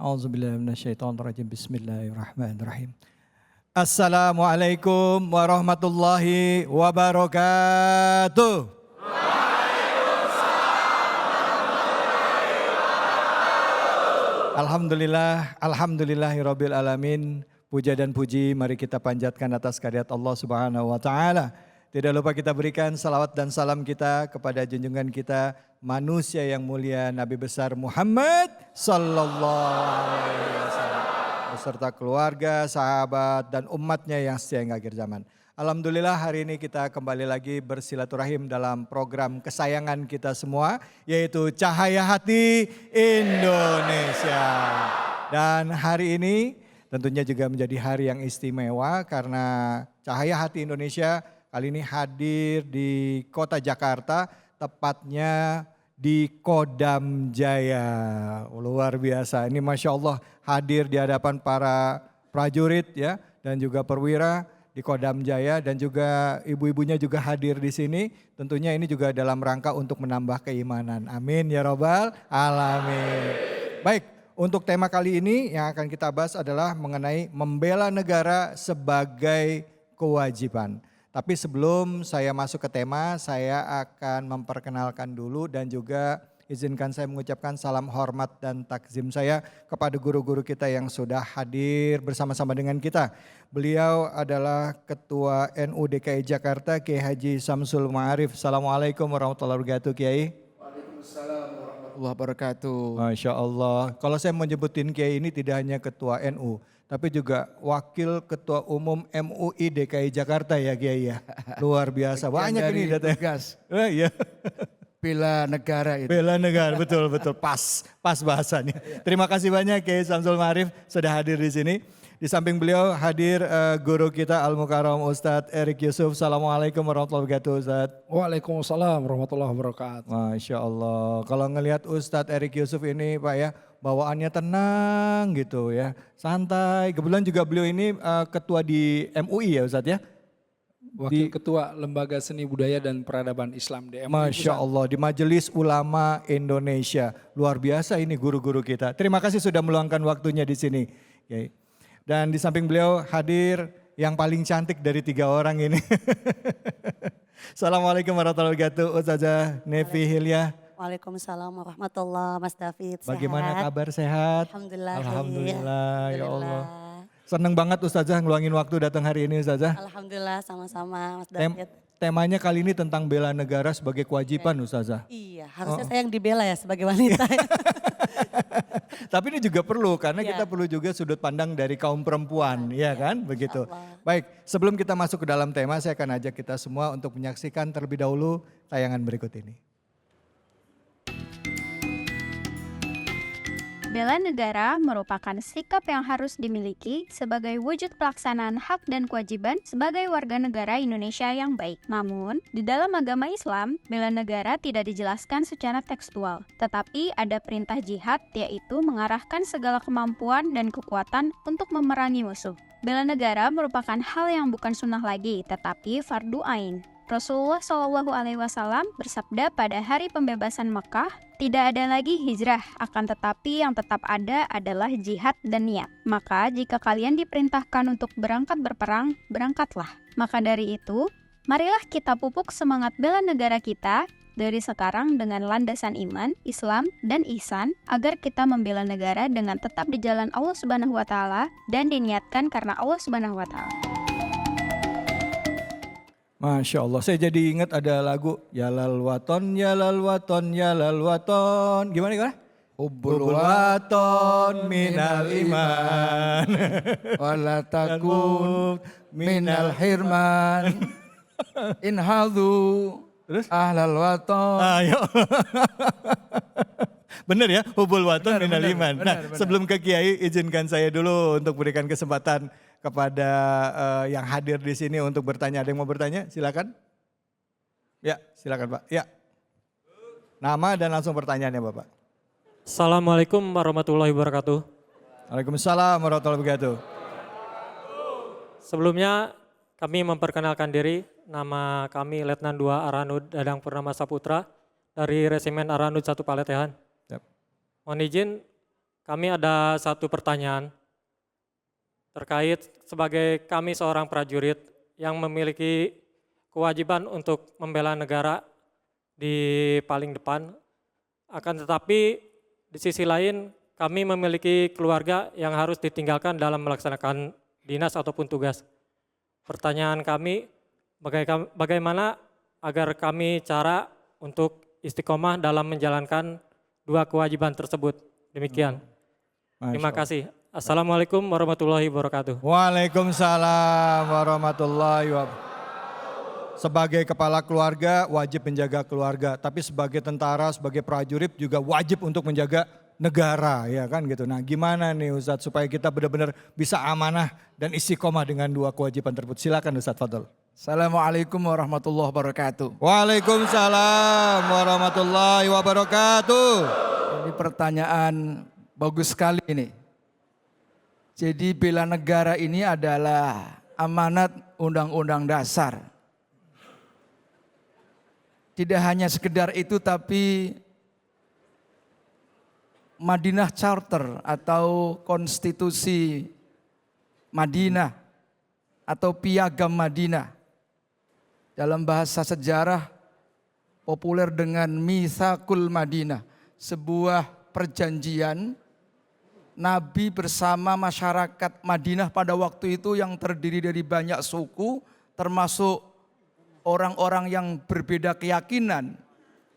A'udzubillahi minasyaitonirrajim. Bismillahirrahmanirrahim. Assalamualaikum warahmatullahi wabarakatuh. Alhamdulillahirabbil alamin. Puja dan puji mari kita panjatkan atas kehadirat Allah Subhanahu wa taala. Tidak lupa kita berikan salawat dan salam kita kepada junjungan kita manusia yang mulia Nabi besar Muhammad sallallahu alaihi wasallam beserta keluarga, sahabat dan umatnya yang setia hingga akhir zaman. Alhamdulillah hari ini kita kembali lagi bersilaturahim dalam program kesayangan kita semua yaitu Cahaya Hati Indonesia. Dan hari ini tentunya juga menjadi hari yang istimewa karena Cahaya Hati Indonesia kali ini hadir di kota Jakarta, tepatnya di Kodam Jaya. Luar biasa, ini Masya Allah hadir di hadapan para prajurit ya dan juga perwira di Kodam Jaya dan juga ibu-ibunya juga hadir di sini. Tentunya ini juga dalam rangka untuk menambah keimanan. Amin ya robbal alamin. Baik, untuk tema kali ini yang akan kita bahas adalah mengenai membela negara sebagai kewajiban. Tapi sebelum saya masuk ke tema, saya akan memperkenalkan dulu dan juga izinkan saya mengucapkan salam hormat dan takzim saya kepada guru-guru kita yang sudah hadir bersama-sama dengan kita. Beliau adalah Ketua NU DKI Jakarta, Kiai Haji Samsul Ma'arif. Assalamualaikum warahmatullahi wabarakatuh, Kiai. Waalaikumsalam warahmatullahi wabarakatuh. Masya Allah, kalau saya menyebutin Kiai ini tidak hanya Ketua NU, tapi juga Wakil Ketua Umum MUI DKI Jakarta ya Kiai ya. Luar biasa, banyak ini datanya. Tugas Iya. bela negara itu. Bela negara, betul pas bahasanya. Terima kasih banyak Kiai Samsul Ma'arif sudah hadir di sini. Di samping beliau hadir guru kita Al-Mukarram Ustadz Erik Yusuf. Assalamualaikum warahmatullahi wabarakatuh Ustadz. Waalaikumsalam warahmatullahi wabarakatuh. Masya Allah, kalau ngelihat Ustadz Erik Yusuf ini Pak ya, bawaannya tenang gitu ya, santai. Kebetulan juga beliau ini ketua di MUI ya Ustadz ya. Wakil Ketua Lembaga Seni Budaya dan Peradaban Islam di MUI. Masya Allah, di Majelis Ulama Indonesia. Luar biasa ini guru-guru kita. Terima kasih sudah meluangkan waktunya di sini. Dan di samping beliau hadir yang paling cantik dari 3 orang ini. Assalamualaikum warahmatullahi wabarakatuh Ustazah Nevi Hilya. Waalaikumsalam warahmatullahi wabarakatuh Mas David. Bagaimana kabar, sehat? Alhamdulillah. Alhamdulillah ya Allah. Seneng banget Ustazah ngeluangin waktu datang hari ini Ustazah. Alhamdulillah sama-sama Mas David. Temanya kali ini tentang bela negara sebagai kewajiban Ustazah. Iya, harusnya saya yang dibela ya sebagai wanita. Tapi ini juga perlu karena kita perlu juga sudut pandang dari kaum perempuan, ya kan? Begitu. Baik, sebelum kita masuk ke dalam tema, saya akan ajak kita semua untuk menyaksikan terlebih dahulu tayangan berikut ini. Bela negara merupakan sikap yang harus dimiliki sebagai wujud pelaksanaan hak dan kewajiban sebagai warga negara Indonesia yang baik. Namun, di dalam agama Islam, bela negara tidak dijelaskan secara tekstual, tetapi ada perintah jihad yaitu mengarahkan segala kemampuan dan kekuatan untuk memerangi musuh. Bela negara merupakan hal yang bukan sunnah lagi, tetapi fardu ain. Rasulullah SAW bersabda pada hari pembebasan Mekah, tidak ada lagi hijrah, akan tetapi yang tetap ada adalah jihad dan niat. Maka jika kalian diperintahkan untuk berangkat berperang, berangkatlah. Maka dari itu, marilah kita pupuk semangat bela negara kita dari sekarang dengan landasan iman, Islam, dan ihsan agar kita membela negara dengan tetap di jalan Allah Subhanahu wa taala dan diniatkan karena Allah Subhanahu wa taala. Masya Allah, saya jadi ingat ada lagu Yalal Waton, Yalal Waton, Yalal Waton. Gimana? Hubbul waton minal iman. Wala takun minal hirman. Inhadhu ahlal waton. Ayo. Benar ya, hubbul waton minal iman. Nah, sebelum ke Kiai izinkan saya dulu untuk berikan kesempatan kepada yang hadir di sini untuk bertanya. Ada yang mau bertanya? Silakan. Ya, silakan Pak. Ya. Nama dan langsung pertanyaannya Bapak. Assalamualaikum warahmatullahi wabarakatuh. Waalaikumsalam warahmatullahi wabarakatuh. Sebelumnya kami memperkenalkan diri. Nama kami Letnan 2 Aranud Dadang Purnama Saputra dari Resimen Aranud 1 Paletehan. Mohon izin kami ada satu pertanyaan terkait sebagai kami seorang prajurit yang memiliki kewajiban untuk membela negara di paling depan. Akan tetapi di sisi lain kami memiliki keluarga yang harus ditinggalkan dalam melaksanakan dinas ataupun tugas. Pertanyaan kami, bagaimana agar kami cara untuk istiqomah dalam menjalankan dua kewajiban tersebut. Demikian. Terima kasih. Assalamualaikum warahmatullahi wabarakatuh. Waalaikumsalam warahmatullahi wabarakatuh. Sebagai kepala keluarga wajib menjaga keluarga, tapi sebagai tentara, sebagai prajurit juga wajib untuk menjaga negara, ya kan gitu. Nah, gimana nih Ustadz supaya kita benar-benar bisa amanah dan istiqomah dengan dua kewajiban tersebut? Silakan Ustadz Fadl. Assalamualaikum warahmatullahi wabarakatuh. Waalaikumsalam warahmatullahi wabarakatuh. Ini pertanyaan bagus sekali ini. Jadi bela negara ini adalah amanat Undang-Undang Dasar. Tidak hanya sekedar itu, tapi Madinah Charter atau Konstitusi Madinah atau Piagam Madinah dalam bahasa sejarah populer dengan Mitsaqul Madinah, sebuah perjanjian Nabi bersama masyarakat Madinah pada waktu itu yang terdiri dari banyak suku, termasuk orang-orang yang berbeda keyakinan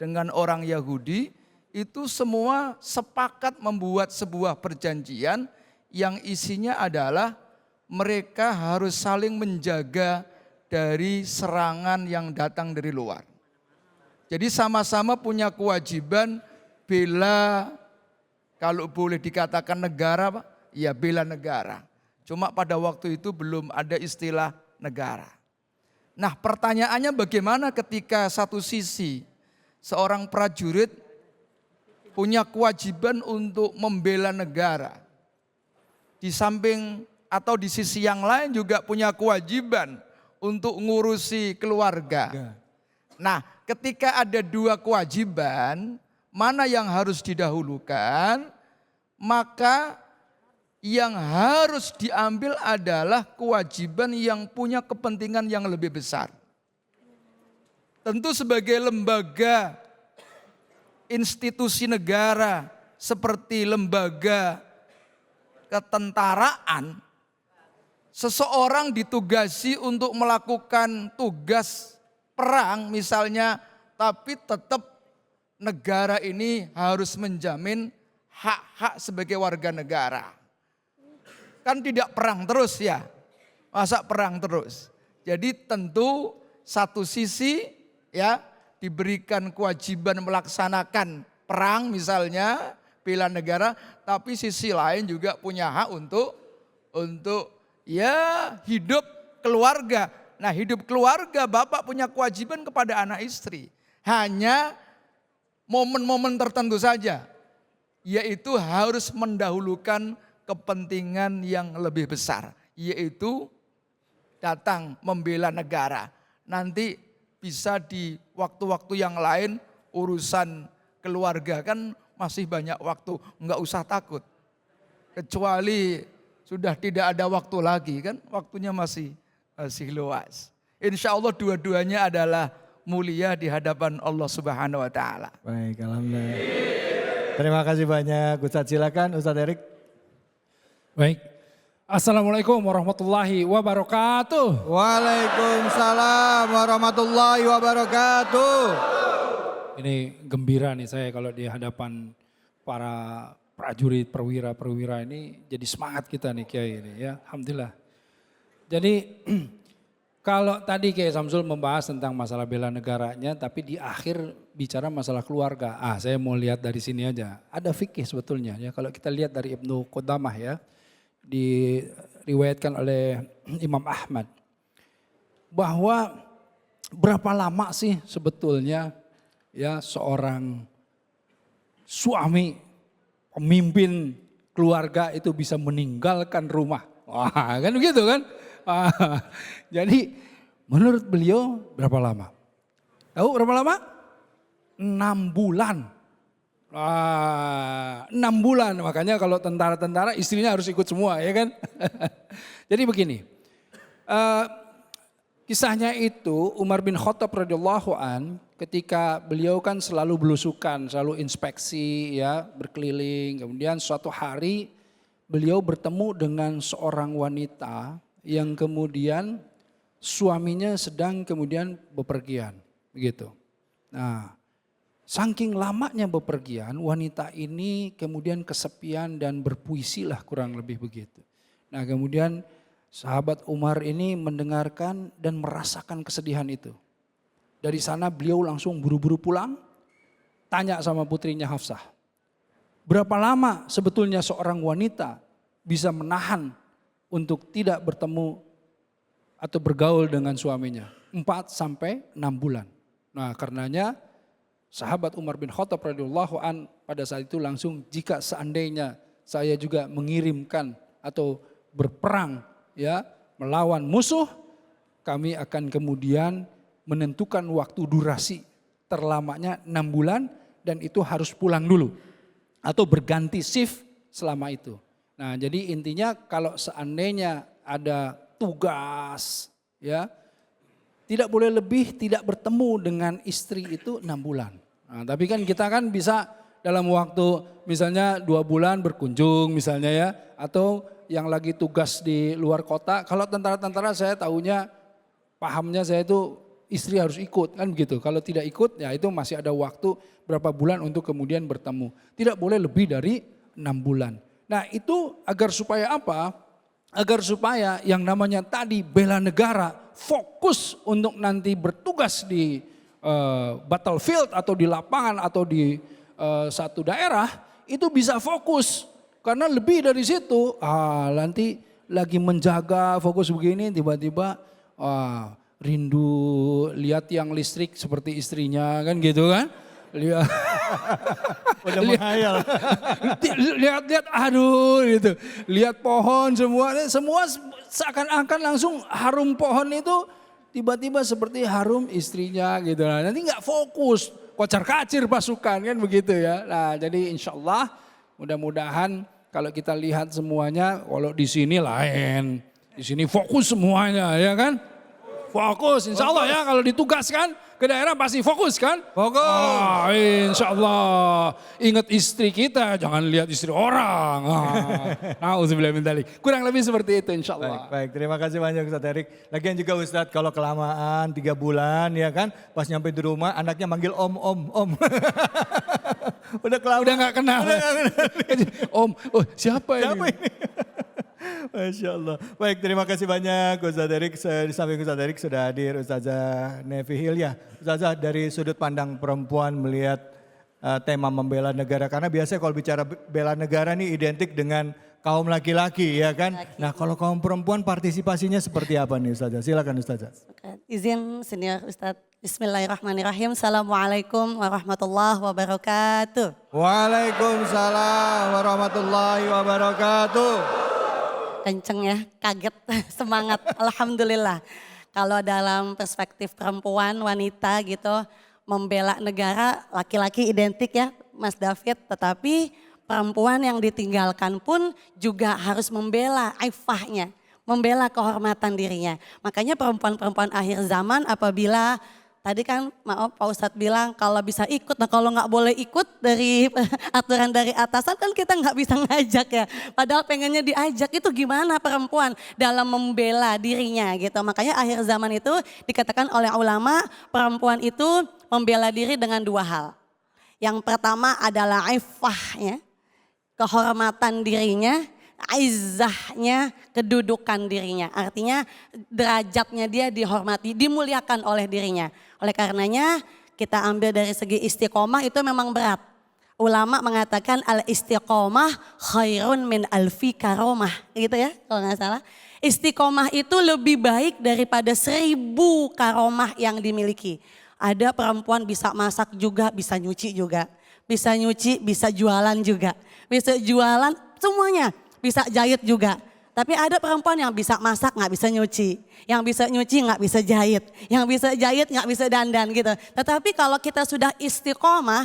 dengan orang Yahudi, itu semua sepakat membuat sebuah perjanjian yang isinya adalah mereka harus saling menjaga dari serangan yang datang dari luar. Jadi sama-sama punya kewajiban bela, kalau boleh dikatakan negara, ya bela negara. Cuma pada waktu itu belum ada istilah negara. Nah, pertanyaannya bagaimana ketika satu sisi seorang prajurit punya kewajiban untuk membela negara. Di samping atau di sisi yang lain juga punya kewajiban untuk ngurusi keluarga. Nah, ketika ada dua kewajiban, mana yang harus didahulukan, maka yang harus diambil adalah kewajiban yang punya kepentingan yang lebih besar. Tentu sebagai lembaga institusi negara seperti lembaga ketentaraan, seseorang ditugasi untuk melakukan tugas perang misalnya, tapi tetap negara ini harus menjamin hak-hak sebagai warga negara. Kan tidak perang terus ya, masa perang terus. Jadi tentu satu sisi ya diberikan kewajiban melaksanakan perang misalnya, bela negara, tapi sisi lain juga punya hak untuk ya hidup keluarga. Nah, hidup keluarga bapak punya kewajiban kepada anak istri. Hanya momen-momen tertentu saja, yaitu harus mendahulukan kepentingan yang lebih besar, yaitu datang membela negara. Nanti bisa di waktu-waktu yang lain urusan keluarga kan masih banyak waktu, enggak usah takut. Kecuali sudah tidak ada waktu lagi kan, waktunya masih luas. Insya Allah dua-duanya adalah mulia di hadapan Allah Subhanahu wa Ta'ala. Baik, alhamdulillah. Terima kasih banyak Ustadz, silakan Ustadz Erik. Baik. Assalamualaikum warahmatullahi wabarakatuh. Waalaikumsalam warahmatullahi wabarakatuh. Ini gembira nih saya kalau di hadapan para prajurit, perwira-perwira ini jadi semangat kita nih Kiai ini ya. Alhamdulillah. Jadi kalau tadi Kiai Samsul membahas tentang masalah bela negaranya, tapi di akhir bicara masalah keluarga. Saya mau lihat dari sini aja. Ada fikih sebetulnya ya. Kalau kita lihat dari Ibnu Qudamah ya, diriwayatkan oleh Imam Ahmad, bahwa berapa lama sih sebetulnya ya seorang suami, pemimpin keluarga itu bisa meninggalkan rumah. Wah kan begitu kan. Jadi menurut beliau berapa lama? Tahu berapa lama? 6 bulan. 6 bulan, makanya kalau tentara-tentara istrinya harus ikut semua ya kan. Jadi begini, kisahnya itu Umar bin Khattab radhiyallahu an ketika beliau kan selalu belusukan, selalu inspeksi ya, berkeliling. Kemudian suatu hari beliau bertemu dengan seorang wanita yang kemudian suaminya sedang kemudian bepergian, begitu. Nah, saking lamanya bepergian, wanita ini kemudian kesepian dan berpuisilah kurang lebih begitu. Nah, kemudian sahabat Umar ini mendengarkan dan merasakan kesedihan itu. Dari sana beliau langsung buru-buru pulang, tanya sama putrinya Hafsah. Berapa lama sebetulnya seorang wanita bisa menahan untuk tidak bertemu atau bergaul dengan suaminya? 4 sampai 6 bulan. Nah, karenanya sahabat Umar bin Khattab radhiyallahu an pada saat itu langsung, jika seandainya saya juga mengirimkan atau berperang ya melawan musuh, kami akan kemudian menentukan waktu durasi terlamanya 6 bulan dan itu harus pulang dulu atau berganti shift selama itu. Nah, jadi intinya kalau seandainya ada tugas ya, tidak boleh lebih tidak bertemu dengan istri itu 6 bulan. Nah, tapi kan kita kan bisa dalam waktu misalnya 2 bulan berkunjung misalnya ya. Atau yang lagi tugas di luar kota. Kalau tentara-tentara saya tahunya, pahamnya saya itu istri harus ikut kan begitu. Kalau tidak ikut ya itu masih ada waktu berapa bulan untuk kemudian bertemu. Tidak boleh lebih dari 6 bulan. Nah itu agar supaya apa? Agar supaya yang namanya tadi bela negara fokus untuk nanti bertugas di battlefield atau di lapangan atau di satu daerah itu bisa fokus. Karena lebih dari situ nanti lagi menjaga fokus begini tiba-tiba rindu lihat tiang listrik seperti istrinya kan gitu kan. Lihat Udah menghayal. lihat aduh gitu. Lihat pohon semua seakan-akan langsung harum pohon itu tiba-tiba seperti harum istrinya gitu. Nah, nanti nggak fokus, kocar-kacir pasukan kan begitu ya. Nah, jadi insyaallah mudah-mudahan kalau kita lihat semuanya, kalau di sini lain, di sini fokus semuanya ya kan. Fokus, insya Allah ya kalau ditugaskan ke daerah pasti fokus kan? Fokus. Insya Allah. Ingat istri kita, jangan lihat istri orang. Nauzubillah min dzalik. Kurang lebih seperti itu insya Allah. Baik, terima kasih banyak Ustadz Erik. Lagian juga Ustadz kalau kelamaan 3 bulan ya kan, pas nyampe di rumah anaknya manggil om. Udah kelamaan. Udah gak kenal. Om, siapa ini? Masya Allah. Baik, terima kasih banyak Ustadz Erik. Di samping Ustadz Erik sudah hadir Ustazah Nevi Hilya. Ustazah, dari sudut pandang perempuan melihat tema membela negara. Karena biasanya kalau bicara bela negara nih identik dengan kaum laki-laki ya kan. Nah kalau kaum perempuan partisipasinya seperti apa nih Ustazah? Silakan Ustazah. Izin senior Ustadz. Bismillahirrahmanirrahim. Assalamualaikum warahmatullahi wabarakatuh. Waalaikumsalam warahmatullahi wabarakatuh. Kenceng ya, kaget, semangat, alhamdulillah. Kalau dalam perspektif perempuan, wanita gitu, membela negara, laki-laki identik ya Mas David. Tetapi perempuan yang ditinggalkan pun juga harus membela aifahnya, membela kehormatan dirinya. Makanya perempuan-perempuan akhir zaman apabila tadi kan maaf Pak Ustadz bilang kalau bisa ikut, nah kalau nggak boleh ikut dari aturan dari atasan kan kita nggak bisa ngajak ya. Padahal pengennya diajak, itu gimana perempuan dalam membela dirinya gitu. Makanya akhir zaman itu dikatakan oleh ulama perempuan itu membela diri dengan 2 hal. Yang pertama adalah iffahnya, kehormatan dirinya. Izzahnya, kedudukan dirinya. Artinya derajatnya dia dihormati, dimuliakan oleh dirinya. Oleh karenanya kita ambil dari segi istiqomah itu memang berat. Ulama mengatakan al istiqomah khairun min alfi karomah. Gitu ya kalau nggak salah. Istiqomah itu lebih baik daripada 1000 karomah yang dimiliki. Ada perempuan bisa masak juga, bisa nyuci juga. Bisa nyuci, bisa jualan juga. Bisa jualan semuanya. Bisa jahit juga. Tapi ada perempuan yang bisa masak nggak bisa nyuci. Yang bisa nyuci nggak bisa jahit. Yang bisa jahit nggak bisa dandan gitu. Tetapi kalau kita sudah istiqomah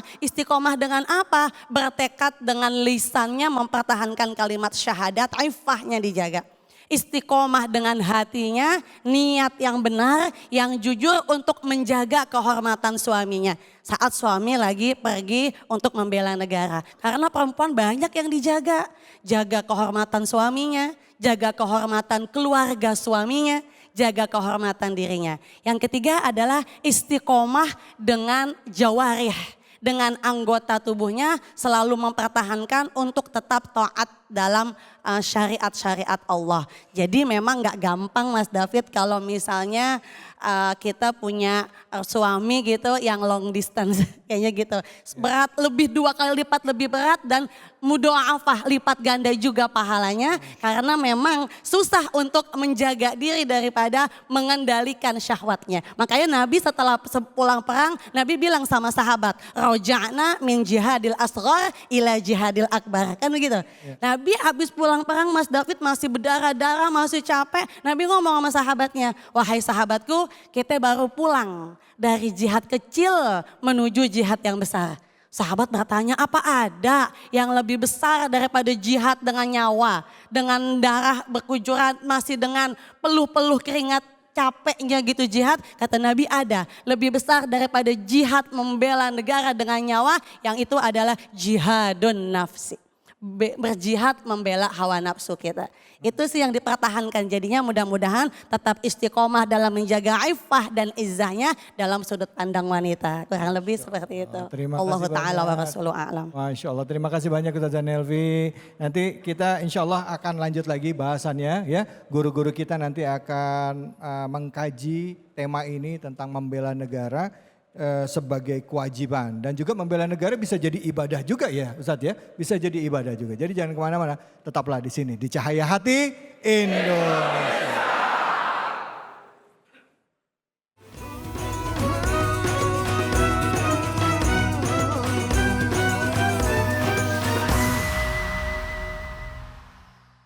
dengan apa? Bertekad dengan lisannya mempertahankan kalimat syahadat, iffahnya dijaga. Istiqomah dengan hatinya, niat yang benar, yang jujur untuk menjaga kehormatan suaminya. Saat suami lagi pergi untuk membela negara. Karena perempuan banyak yang dijaga. Jaga kehormatan suaminya, jaga kehormatan keluarga suaminya, jaga kehormatan dirinya. Yang ketiga adalah istiqomah dengan jawarih. Dengan anggota tubuhnya selalu mempertahankan untuk tetap taat dalam syariat-syariat Allah. Jadi memang gak gampang Mas David kalau misalnya kita punya suami gitu yang long distance kayaknya gitu. Berat lebih 2 kali lipat lebih berat dan mudho'afah lipat ganda juga pahalanya. Karena memang susah untuk menjaga diri daripada mengendalikan syahwatnya. Makanya Nabi setelah pulang perang Nabi bilang sama sahabat, roja'na min jihadil asghar ila jihadil akbar. Kan begitu. Nabi habis pulang perang Mas David masih berdarah-darah, masih capek. Nabi ngomong sama sahabatnya, wahai sahabatku kita baru pulang dari jihad kecil menuju jihad yang besar. Sahabat bertanya, apa ada yang lebih besar daripada jihad dengan nyawa, dengan darah berkucuran, masih dengan peluh-peluh keringat capeknya gitu jihad? Kata Nabi ada, lebih besar daripada jihad membela negara dengan nyawa, yang itu adalah jihadun nafsi. Berjihad membela hawa nafsu kita. Itu sih yang dipertahankan. Jadinya mudah-mudahan tetap istiqomah dalam menjaga iffah dan izzahnya dalam sudut pandang wanita. Kurang lebih seperti itu. Terima Allah kasih Ta'ala banyak. wa Rasuluh a'lam. Masya Allah, terima kasih banyak Ustazah Nelvi. Nanti kita insya Allah akan lanjut lagi bahasannya ya. Guru-guru kita nanti akan mengkaji tema ini tentang membela negara sebagai kewajiban. Dan juga membela negara bisa jadi ibadah juga ya Ustadz ya. Bisa jadi ibadah juga. Jadi jangan kemana-mana, tetaplah di sini. Di Cahaya Hati Indonesia.